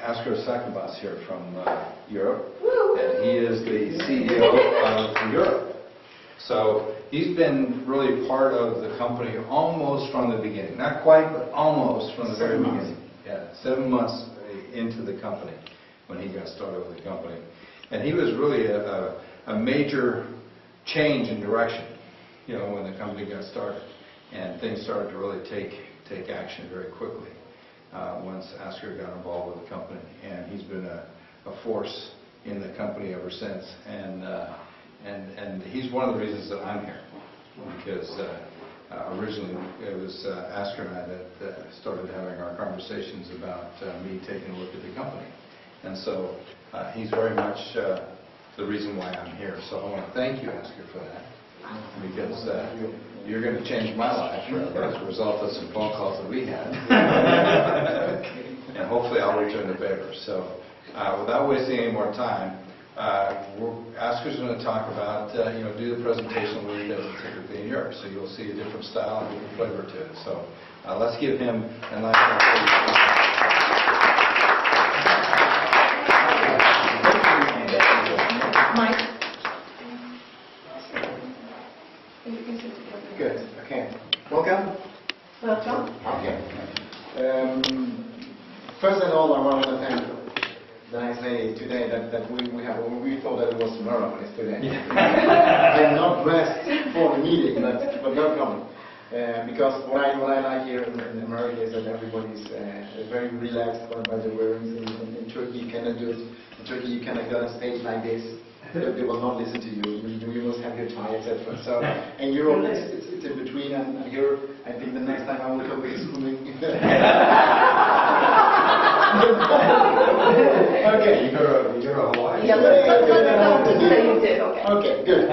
Asker Sakamba's here from Europe, and he is the CEO of Europe. So he's been really part of the company almost from the beginning. Not quite, but almost from the very beginning. Yeah, 7 months into the company when he got started with the company. And he was really a major change in direction, you know, when the company got started. And things started to really take action very quickly once Asker got involved with the company. And he's been a force in the company ever since. And he's one of the reasons that I'm here, because originally it was Asker and I that started having our conversations about me taking a look at the company. And so he's very much the reason why I'm here. So I want to thank you, Asker, for that, because you're going to change my life as a result of some phone calls that we had. And hopefully I'll return the favor. So without wasting any more time, Asker's going to talk about, do the presentation the way he does it typically in Europe. So you'll see a different style and a different flavor to it. So let's give him a nice round. Mike. Good. Okay. Welcome. Welcome. Okay. First of all, I want to thank the nice lady today that we thought that it was tomorrow, but it's today. I'm not dressed for the meeting, but no problem. Because what I like here in America is that everybody's very relaxed about the words. In Turkey, you cannot do it. In Turkey, you cannot go on stage like this. They will not listen to you. You must have your tie, etc. So, and Europe, it's in between. And here, I think the next time I will come with swimming. Okay. You're a Hawaii. Yeah, let's say you did. Okay. Okay, good.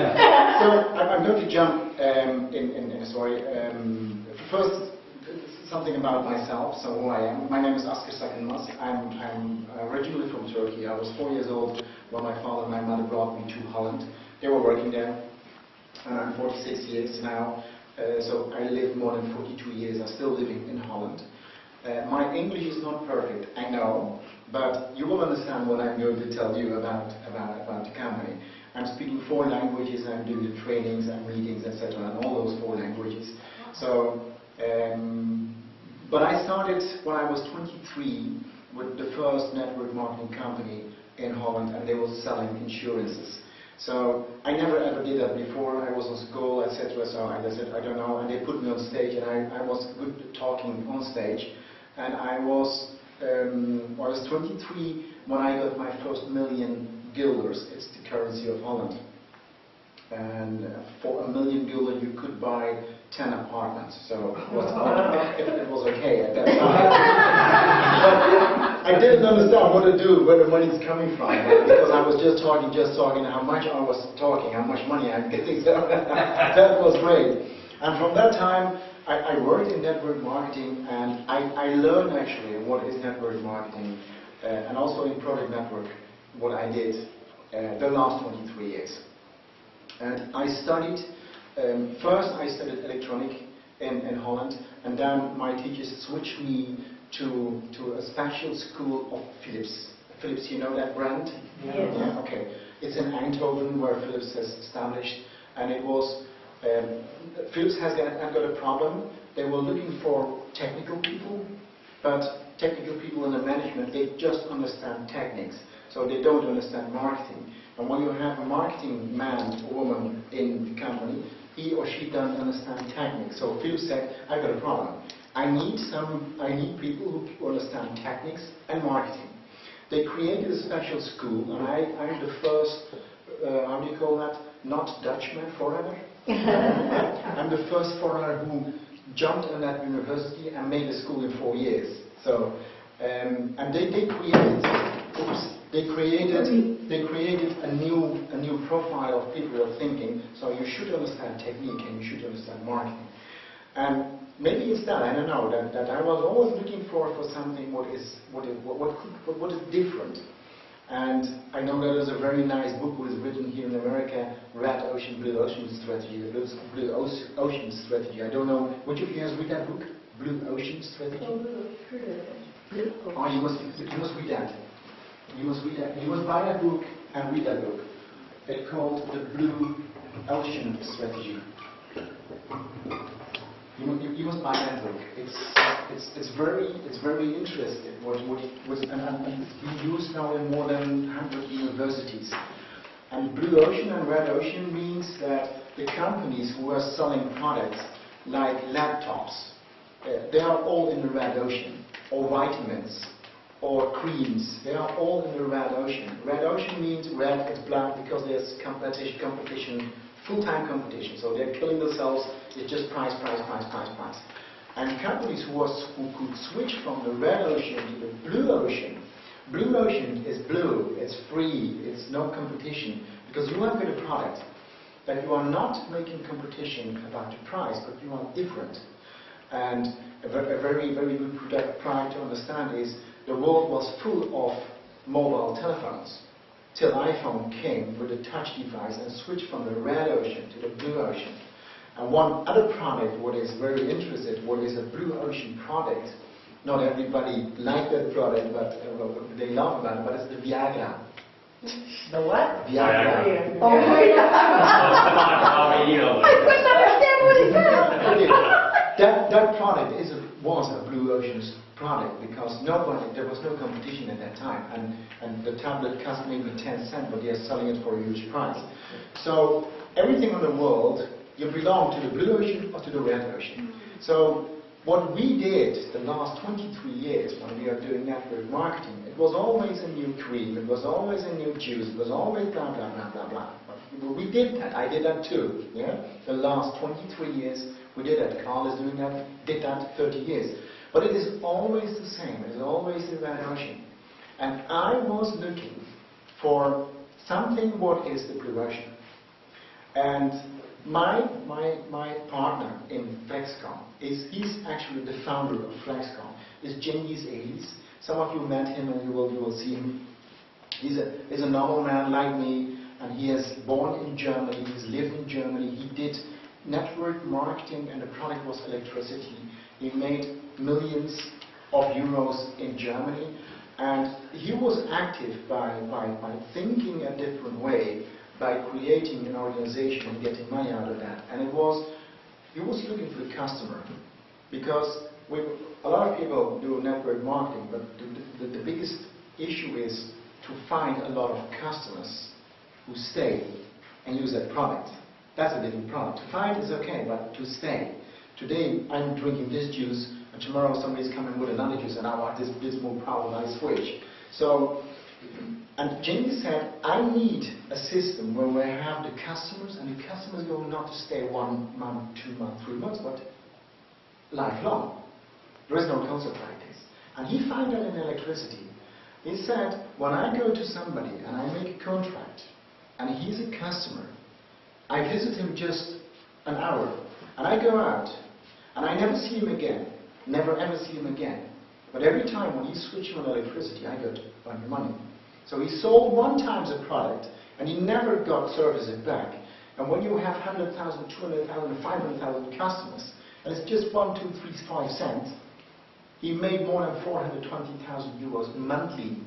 So I'm going to jump in a story. First, something about myself, so who I am. My name is Asker Sakamba's. I'm originally from Turkey. I was 4 years old when my father and my mother brought me to Holland. They were working there, and I'm 46 years now. So I lived more than 42 years. I'm still living in Holland. My English is not perfect, I know, but you will understand what I'm going to tell you about the company. I'm speaking 4 languages. I'm doing the trainings and meetings, etc., and all those 4 languages. So. But I started when I was 23 with the first network marketing company in Holland, and they were selling insurances. So I never ever did that before. I was in school, etc. So I said, I don't know, and they put me on stage, and I was good at talking on stage. And I was 23 when I got my first $1,000,000 guilders. It's the currency of Holland. And for $1,000,000 guilders, you could buy 10 apartments, so it was okay at that time. But I didn't understand what to do, where the money is coming from, because I was just talking, how much I was talking, how much money I'm getting. So that was great. And from that time, I worked in network marketing, and I learned actually what is network marketing, and also in product network, what I did the last 23 years. And I studied. First, I studied electronic in Holland, and then my teachers switched me to a special school of Philips. Philips, you know that brand? Yes. Yeah. Okay. It's in Eindhoven, where Philips has established, and it was Philips has got a problem. They were looking for technical people, but technical people in the management, they just understand techniques, so they don't understand marketing. And when you have a marketing man or woman in the company, he or she doesn't understand techniques. So Philips said, I've got a problem. I need people who understand techniques and marketing. They created a special school, and I'm the first, how do you call that? Not Dutchman, foreigner. I'm the first foreigner who jumped in that university and made a school in 4 years. So, and they created a new profile of people who are thinking. So you should understand technique and you should understand marketing. And maybe it's that, I don't know, that I was always looking for something what is different. And I know that there's a very nice book which is written here in America, Red Ocean, Blue Ocean Strategy, Blue Ocean Strategy. I don't know, which of you has read that book? Blue Ocean Strategy? Oh, you must read You must read that. You must buy that book and read that book. It's called The Blue Ocean Strategy. You must buy that book. It's very interesting. And he used now in more than 100 universities. And blue ocean and red ocean means that the companies who are selling products like laptops, they are all in the red ocean, or vitamins, or creams. They are all in the red ocean. Red ocean means red is black because there's competition, full-time competition. So they're killing themselves. It's just price. And companies who could switch from the red ocean to the blue ocean. Blue ocean is blue. It's free. It's no competition because you have got a product that you are not making competition about the price, but you are different. And a very good product to understand is the world was full of mobile telephones till iPhone came with a touch device and switched from the red ocean to the blue ocean. And one other product, what is very interesting, what is a blue ocean product, not everybody likes that product, but they love about it, but it's the Viagra. The what? Viagra. Oh, I couldn't understand what he said. That product was a blue ocean product because there was no competition at that time, and the tablet cost maybe 10 cents, but they are selling it for a huge price. So everything in the world, you belong to the blue ocean or to the red ocean. So what we did the last 23 years when we are doing network marketing, it was always a new cream, it was always a new juice, it was always blah blah blah blah blah. But we did that. I did that too. Yeah, the last 23 years we did that. Carl is doing that. Did that 30 years. But it is always the same. It is always the red ocean. And I was looking for something what is the blue ocean. And my partner in FlexCom he's actually the founder of FlexCom. Is Cengiz Elis. Some of you met him and you will see him. He's a normal man like me, and he is born in Germany. He's lived in Germany. He did network marketing, and the product was electricity. He made millions of euros in Germany, and he was active by thinking a different way, by creating an organization and getting money out of that. And he was looking for the customer, because a lot of people do network marketing, but the biggest issue is to find a lot of customers who stay and use that product. That's a different product. To find is okay, but to stay. Today I'm drinking this juice, and tomorrow somebody's coming with another juice, and I want this more powerful, I switch. So, and Cengiz said, I need a system where we have the customers, and the customers go not to stay 1 month, 2 months, 3 months, but lifelong. There is no concept like this. And he found that in electricity. He said, when I go to somebody and I make a contract, and he's a customer, I visit him just an hour, and I go out, and I never see him again. Never ever see him again. But every time when he switches on electricity, I got money. So he sold 1 time the product, and he never got services back. And when you have 100,000, 200,000, 500,000 customers, and it's just 1, 2, 3, 5 cents, he made more than 420,000 euros monthly.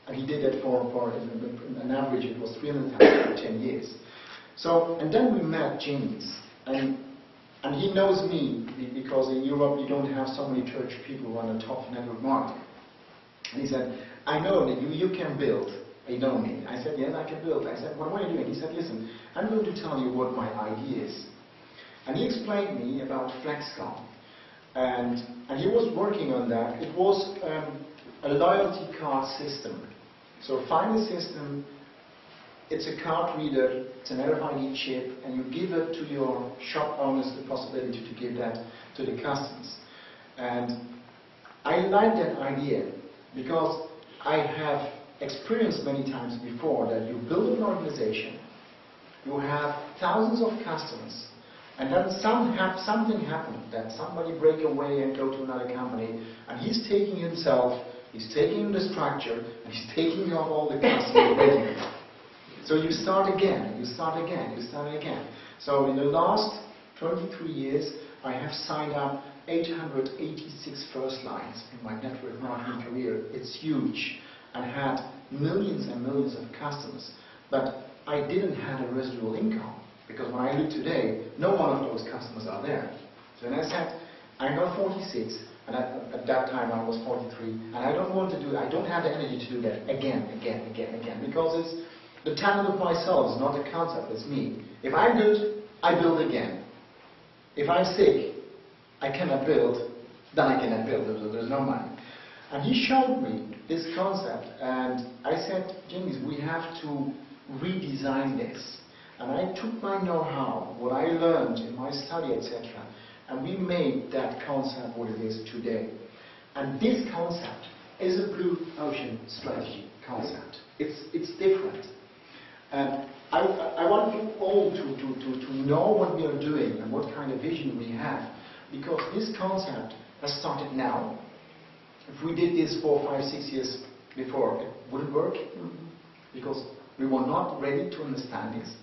And he did that for an average, it was 300,000 for 10 years. So, and then we met James, and he knows me because in Europe you don't have so many church people who are on the top of network marketing. And he said, I know that you can build. You know me. I said, yes, I can build. I said, what are you doing? He said, listen, I'm going to tell you what my idea is. And he explained me about FlexCom. And he was working on that. It was a loyalty card system. So find a system. It's a card reader, it's an RFID chip, and you give it to your shop owners the possibility to give that to the customers. And I like that idea because I have experienced many times before that you build an organization, you have thousands of customers, and then something happened, that somebody break away and go to another company, and he's taking himself, he's taking the structure, and he's taking off all the customers. So you start again, you start again, you start again. So in the last 23 years, I have signed up 886 first lines in my network marketing career. It's huge. and had millions and millions of customers, but I didn't have a residual income, because when I look today, no one of those customers are there. So then I said, I got 46, and at that time I was 43, and I don't want to do, I don't have the energy to do that again, because it's the talent of myself is not a concept, it's me. If I'm good, I build again. If I'm sick, I cannot build, then I cannot build, there's no money. And he showed me this concept, and I said, James, we have to redesign this. And I took my know-how, what I learned in my study, etc., and we made that concept what it is today. And this concept is a blue ocean strategy concept. It's different. And I want you all to know what we are doing and what kind of vision we have, because this concept has started now. If we did this 4, 5, 6 years before, it wouldn't work, because we were not ready to understand this.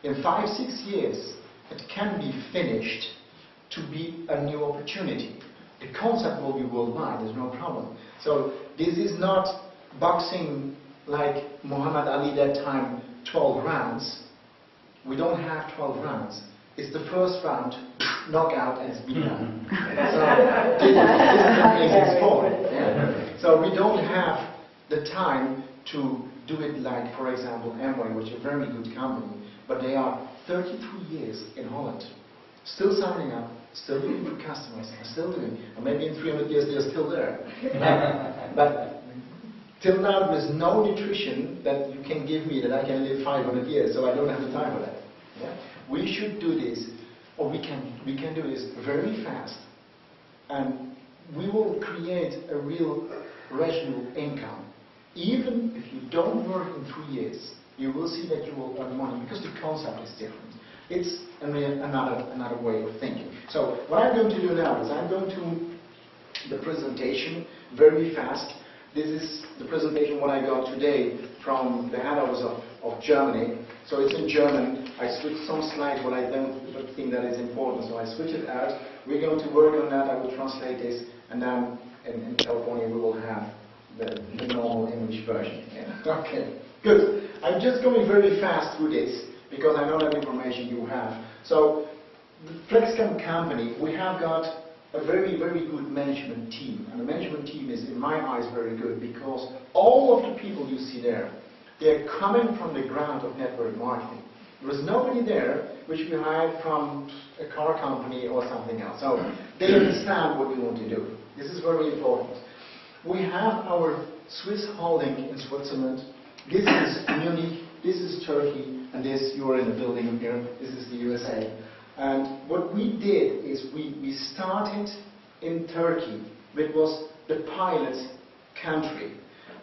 In 5, 6 years, it can be finished to be a new opportunity. The concept will be worldwide, there's no problem. So this is not boxing like Muhammad Ali that time, 12 rounds. We don't have 12 rounds. It's the first round, knockout, and it's been done. So this is an amazing sport. Yeah? So we don't have the time to do it like, for example, Amway, which is a very good company, but they are 33 years in Holland, still signing up, still looking for customers, and still doing, and maybe in 300 years they're still there. But till now there is no nutrition that you can give me that I can live 500 years, so I don't have the time for that. Yeah? We should do this, or we can do this very fast, and we will create a real residual income. Even if you don't work in 3 years, you will see that you will earn money, because the concept is different. It's another way of thinking. So what I'm going to do now is I'm going to the presentation very fast. This is the presentation what I got today from the head office of Germany. So it's in German. I switched some slides what I don't think that is important, so I switch it out. We're going to work on that. I will translate this, and then in California we will have the normal English version. Yeah. Okay, good. I'm just going very fast through this, because I know that information you have. So, the FlexKom company, we have got a very, very good management team. And the management team is, in my eyes, very good, because all of the people you see there, they're coming from the ground of network marketing. There is nobody there which we hired from a car company or something else. So, they understand what we want to do. This is very important. We have our Swiss holding in Switzerland. This is Munich, this is Turkey, and this, you are in the building here, this is the USA. And what we did is we started in Turkey, which was the pilot country.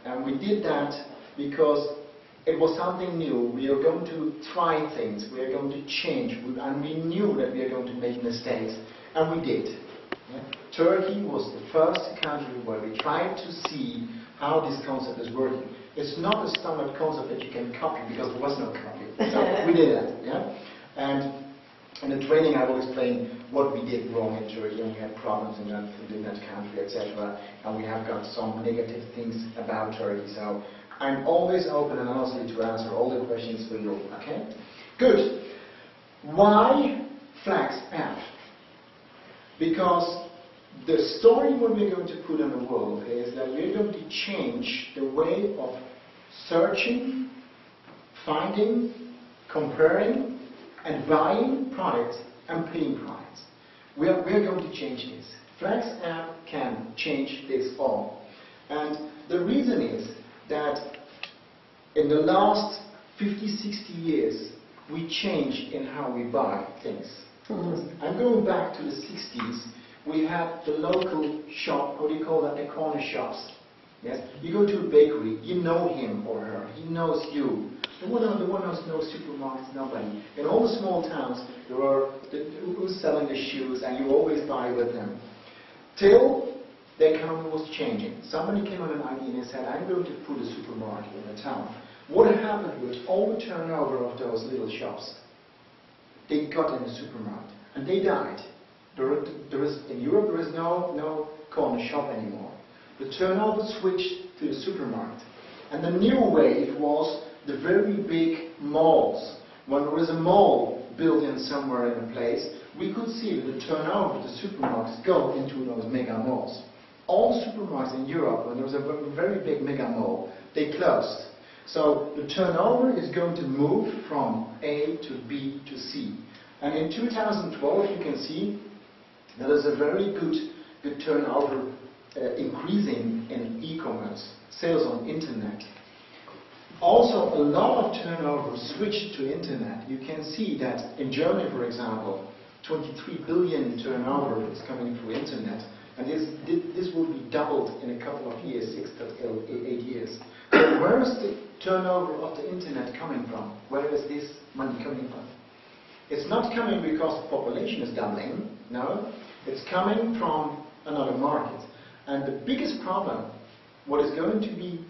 And we did that because it was something new. We are going to try things, we are going to change, and we knew that we are going to make mistakes, and we did. Yeah? Turkey was the first country where we tried to see how this concept is working. It's not a standard concept that you can copy, because there was no copy. So we did that. Yeah? And in the training I will explain what we did wrong in Turkey, and we had problems in that country, etc. And we have got some negative things about Turkey. So I'm always open and honestly to answer all the questions for you. Okay? Good. Why Flex app? Because the story what we're going to put in the world is that we're going to change the way of searching, finding, comparing, and buying products and paying products. We're going to change this. Flex app can change this all. And the reason is that in the last 50, 60 years, we changed in how we buy things. I'm going back to the 60s. We had the local shop, what do you call that, the corner shops. Yes? You go to a bakery, you know him or her, he knows you. The one who's no supermarkets, nobody. In all the small towns, there are who's selling the shoes, and you always buy with them. Till the economy was changing. Somebody came on an idea and said, I'm going to put a supermarket in the town. What happened was all the turnover of those little shops, they got in the supermarket, and they died. In Europe, there is no corner shop anymore. The turnover switched to the supermarket. And the new wave was the very big malls. When there was a mall built in somewhere in a place, we could see that the turnover of the supermarkets go into those mega malls. All the supermarkets in Europe, when there was a very big mega mall, they closed. So the turnover is going to move from A to B to C. And in 2012 you can see that there's a very good turnover increasing in e-commerce, sales on internet. Also, a lot of turnover switched to internet. You can see that in Germany, for example, 23 billion turnover is coming through internet, and this will be doubled in a couple of years, 6 to 8 years. So where is the turnover of the internet coming from? Where is this money coming from? It's not coming because the population is doubling, no. It's coming from another market. And the biggest problem, what is going to be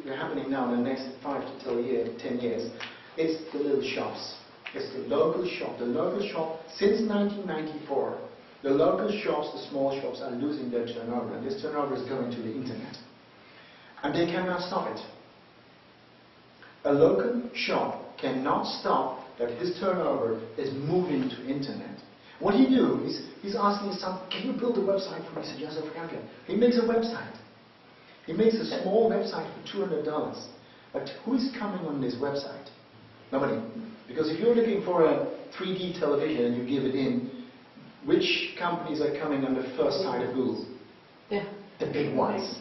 happening now in the next 5 to 10 years, is the little shops. It's the local shop. The local shop, since 1994, the local shops, the small shops, are losing their turnover. And this turnover is going to the internet. And they cannot stop it. A local shop cannot stop that his turnover is moving to internet. What he do is, he's asking his son, can you build a website for me? He said, yes, of course. He makes a website. He makes a small website for $200. But who is coming on this website? Nobody. Because if you're looking for a 3D television and you give it in, which companies are coming on the first side of Google? Yeah. The big ones.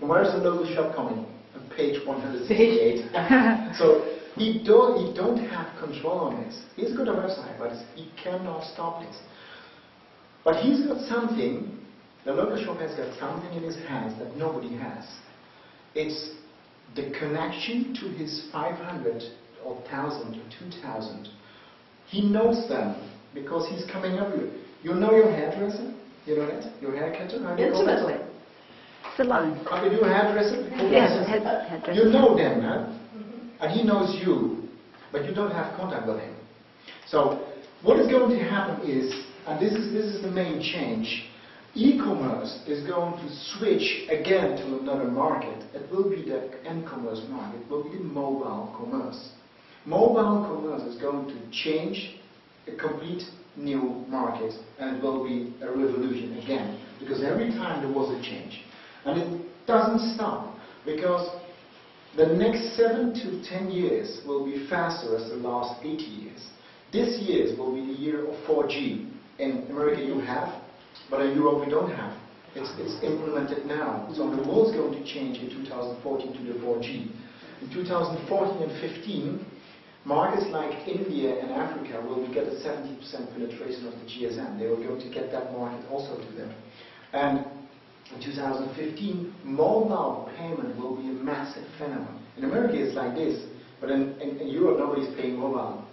And where's the local shop coming? On page 168. So he don't have control on this. He's got a website, but he cannot stop this. But he's got something, the local shop has got something in his hands that nobody has. It's the connection to his 500 or 1,000 or 2,000. He knows them because he's coming everywhere. You know your hairdresser? You know that? Your haircutter? How do you call that? Intimately. Salon. How do you do a hairdresser? Yes, hairdresser. You know them, huh? And he knows you, but you don't have contact with him. So what is going to happen is, and this is the main change, e-commerce is going to switch again to another market. It will be the n-commerce market. It will be the mobile commerce. Mobile commerce is going to change a complete new market, and it will be a revolution again, because every time there was a change. And it doesn't stop, because the next 7 to 10 years will be faster as the last 80 years. This year will be the year of 4G. In America you have, but in Europe we don't have. It's implemented now. So the world's going to change in 2014 to the 4G. In 2014 and 15, markets like India and Africa will get a 70% penetration of the GSM. They are going to get that market also to them. And in 2015, mobile payment will be a massive phenomenon. In America it's like this, but in Europe nobody's paying mobile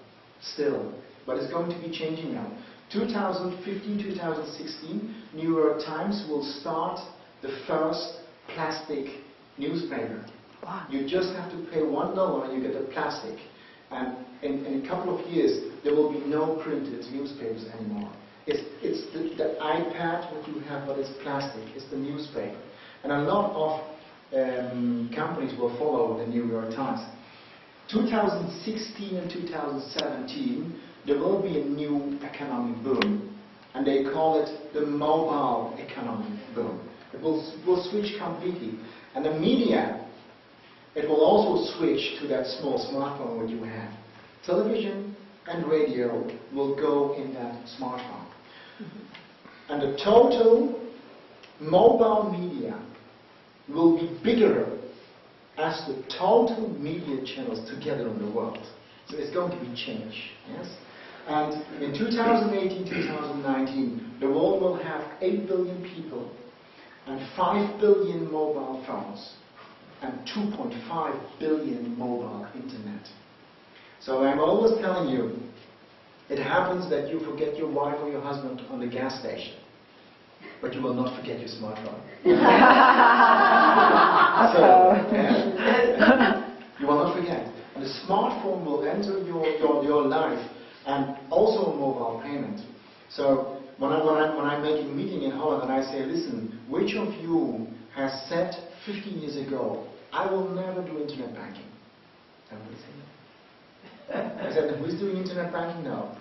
still. But it's going to be changing now. 2015-2016, New York Times will start the first plastic newspaper. Wow. You just have to pay $1 and you get the plastic. And in a couple of years, there will be no printed newspapers anymore. It's the iPad what you have, but it's plastic. It's the newspaper. And a lot of companies will follow the New York Times. 2016 and 2017, there will be a new economic boom. And they call it the mobile economic boom. It will switch completely. And the media, it will also switch to that small smartphone what you have. Television and radio will go in that smartphone. And the total mobile media will be bigger as the total media channels together in the world. So it's going to be change, yes? And in 2018-2019, the world will have 8 billion people and 5 billion mobile phones and 2.5 billion mobile internet. So I'm always telling you, it happens that you forget your wife or your husband on the gas station, but you will not forget your smartphone. So, you will not forget. And the smartphone will enter your life, and also mobile payment. So when I'm making a meeting in Holland and I say, listen, which of you has said 15 years ago, I will never do internet banking. Everybody say no. I said, who's doing internet banking now?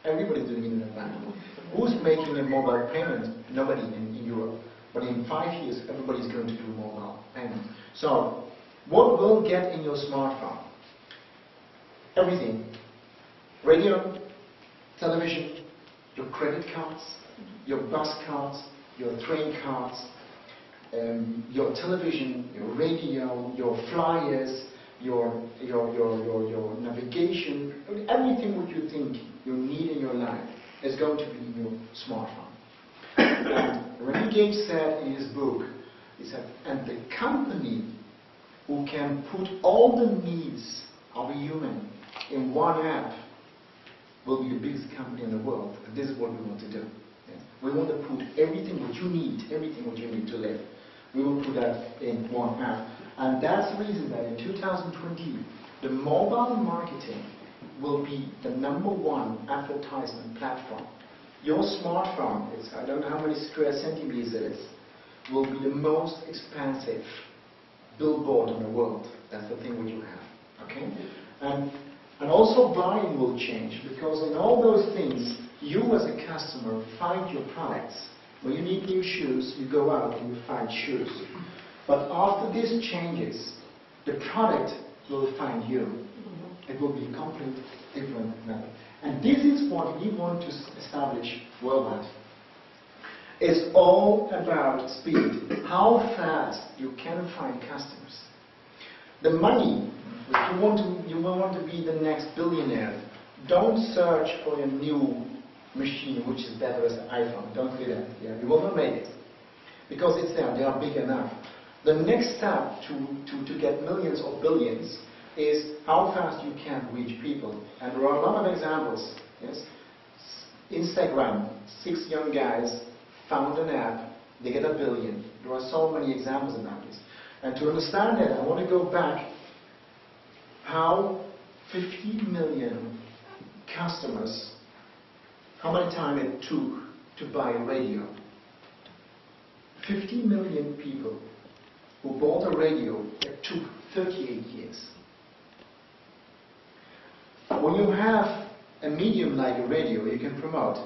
Everybody's doing internet banking. Who's making a mobile payment? Nobody in Europe. But in 5 years, everybody's going to do mobile payment. So, what will get in your smartphone? Everything. Radio, television, your credit cards, your bus cards, your train cards, your television, your radio, your flyers, your navigation, everything what you think you need in your life is going to be in your smartphone. And Randy Gates said in his book, he said, and the company who can put all the needs of a human in one app will be the biggest company in the world. And this is what we want to do. Yeah. We want to put everything what you need, everything what you need to live. We will put that in one app. And that's the reason that in 2020, the mobile marketing will be the #1 advertisement platform. Your smartphone, I don't know how many square centimeters it is, will be the most expensive billboard in the world. That's the thing what you have. Okay? And also buying will change, because in all those things, you as a customer find your products. When you need new shoes, you go out and you find shoes. But after this changes, the product will find you. It will be a completely different method. And this is what we want to establish worldwide. It's all about speed. How fast you can find customers. The money, if you want to be the next billionaire, don't search for a new machine which is better as an iPhone. Don't do that. Yeah, you will not make it. Because it's there, they are big enough. The next step to get millions or billions is how fast you can reach people. And there are a lot of examples. Yes? Instagram, 6 young guys found an app, they get 1 billion. There are so many examples about this. And to understand that, I want to go back how 50 million customers, how much time it took to buy a radio. 50 million people who bought a radio, it took 38 years. When you have a medium like a radio, you can promote.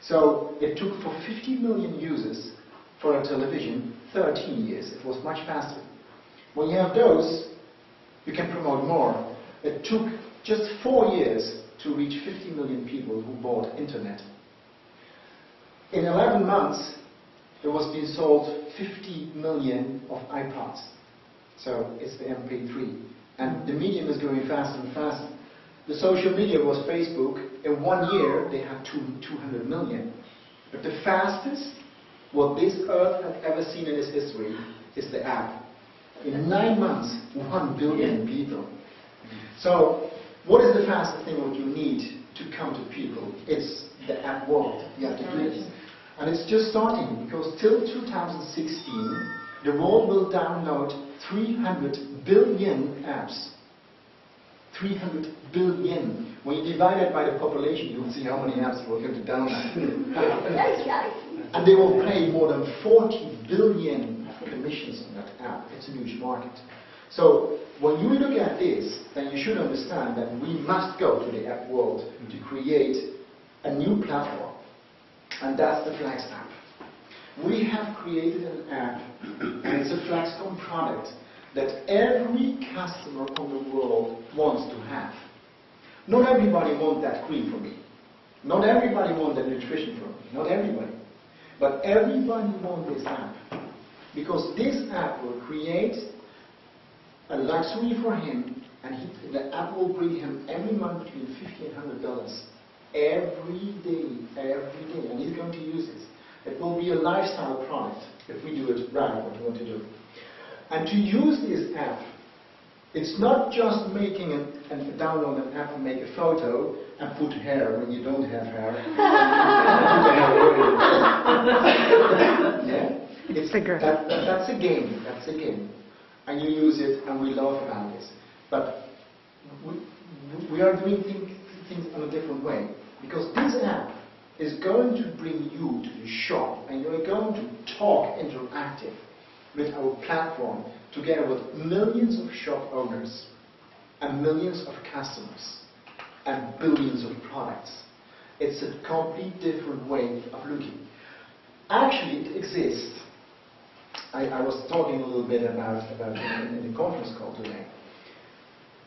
So it took for 50 million users for a television 13 years. It was much faster. When you have those, you can promote more. It took just 4 years to reach 50 million people who bought internet. In 11 months, there was being sold 50 million of iPods. So it's the MP3. And the medium is going faster and faster. The social media was Facebook. In 1 year, they had 200 million. But the fastest what this earth had ever seen in its history is the app. In 9 months, 1 billion people. So, what is the fastest thing what you need to come to people? It's the app world. You have to do it. And it's just starting, because till 2016, the world will download 300 billion apps. 300 billion. When you divide it by the population, you will see how many apps we're going to download. And they will pay more than 40 billion commissions on that app. It's a huge market. So when you look at this, then you should understand that we must go to the app world to create a new platform. And that's the Flex app. We have created an app, and it's a FlexKom product that every customer on the world wants to have. Not everybody wants that cream from me. Not everybody wants that nutrition from me. Not everybody. But everybody wants this app. Because this app will create a luxury for him, and the app will bring him every month between $50 and $100. Every day. And he's going to use it. It will be a lifestyle product if we do it right, what we want to do. And to use this app, it's not just making download an app and make a photo and put hair when you don't have hair. Yeah? That's a game. That's a game. And you use it, and we love about this. But we are doing things in a different way. Because this app is going to bring you to the shop, and you're going to talk interactive. with our platform, together with millions of shop owners and millions of customers and billions of products. It's a complete different way of looking. Actually, it exists. I was talking a little bit about it in the conference call today.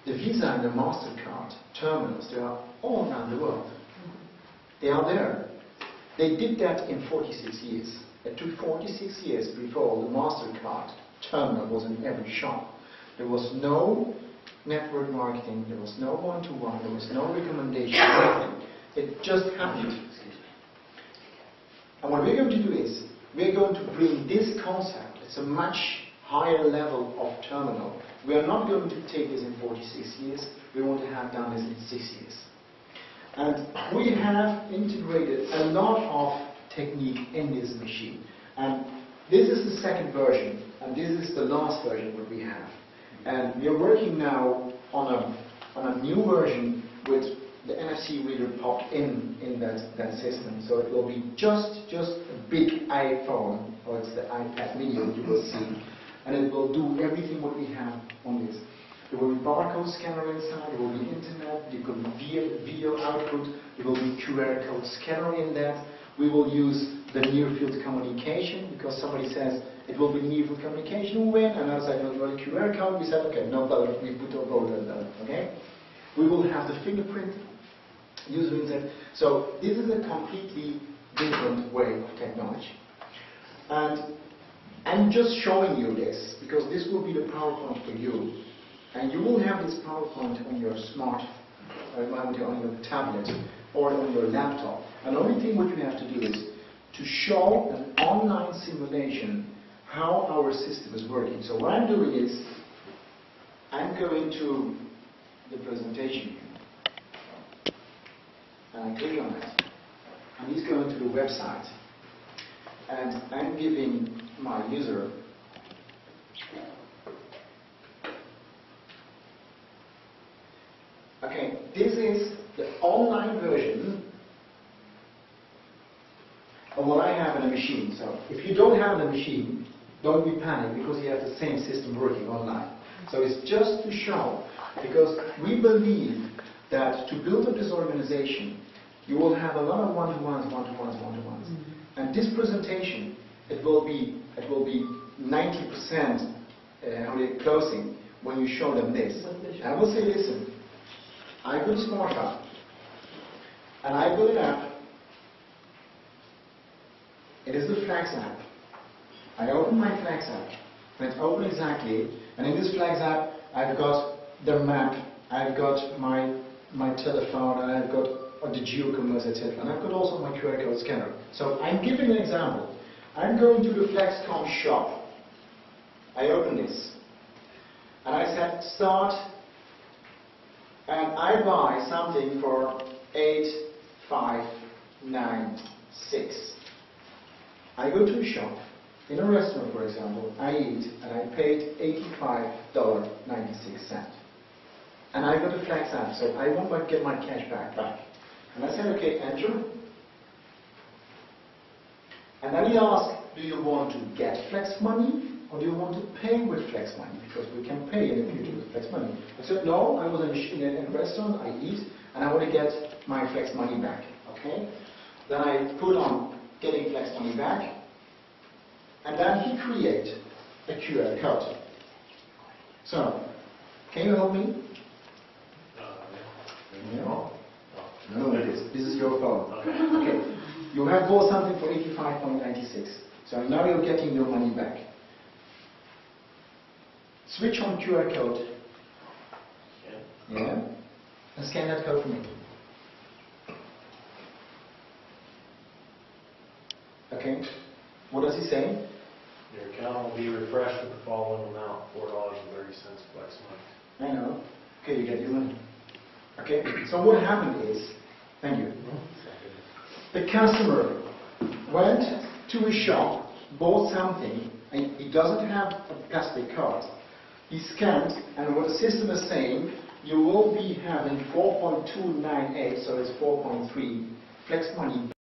The Visa and the MasterCard terminals, they are all around the world. They are there. They did that in 46 years. It took 46 years before the MasterCard terminal was in every shop. There was no network marketing, there was no one-to-one, there was no recommendation, nothing. It just happened. And what we're going to do is, we're going to bring this concept, it's a much higher level of terminal. We are not going to take this in 46 years, we want to have done this in 6 years. And we have integrated a lot of technique in this machine. And this is the second version, and this is the last version that we have. And we are working now on a new version with the NFC reader popped in that system. So it will be just a big iPhone, or it's the iPad mini that you will see. And it will do everything what we have on this. There will be barcode scanner inside, there will be internet, there could be video output, there will be QR code scanner in that. We will use the near-field communication, because somebody says it will be near-field communication when, and I said, no, the QR code, we said, okay, no problem, we put a vote on that, okay? We will have the fingerprint, user insight. So this is a completely different way of technology. And I'm just showing you this, because this will be the PowerPoint for you. And you will have this PowerPoint on your on your tablet, or on your laptop. And the only thing what you have to do is to show an online simulation how our system is working. So what I'm doing is, I'm going to the presentation, and I click on it, and he's going to the website, and I'm giving my user okay, this is the online version of what I have in a machine. So if you don't have a machine, don't be panicked, because you have the same system working online. So it's just to show, because we believe that to build up this organization, you will have a lot of one-to-ones. And this presentation, it will be 90% closing when you show them this. I will say, listen, I built a smartphone, and I built an app. It is the Flex app. I open my Flex app, and it's open exactly, and in this Flex app, I've got the map, I've got my telephone, and I've got the geocommerce, etc. And I've got also my QR code scanner. So I'm giving an example. I'm going to the FlexCom shop. I open this, and I said start, and I buy something for 8,596. I go to a shop, in a restaurant for example, I eat, and I paid $85.96. And I got a Flex app, so I want to get my cash back. And I said, okay, enter. And then he asked, do you want to get Flex money, or do you want to pay with Flex money? Because we can pay in the future with Flex money. I said, no, I was in a restaurant, I eat, and I want to get my Flex money back. Okay? Then I put on getting Flex money back, and then he created a QR code. So, can you help me? No? No, this is your phone. Okay. You have bought something for 85.96. So now you're getting your money back. Switch on QR code. Yeah? And scan that code for me. Okay. What does he say? Your account will be refreshed with the following amount, $4.30 Flex money. I know. Okay, you get your money. Okay, so what happened is, thank you. The customer went to a shop, bought something, and he doesn't have a plastic card. He scanned, and what the system is saying, you will be having 4.298, so it's 4.3 Flex money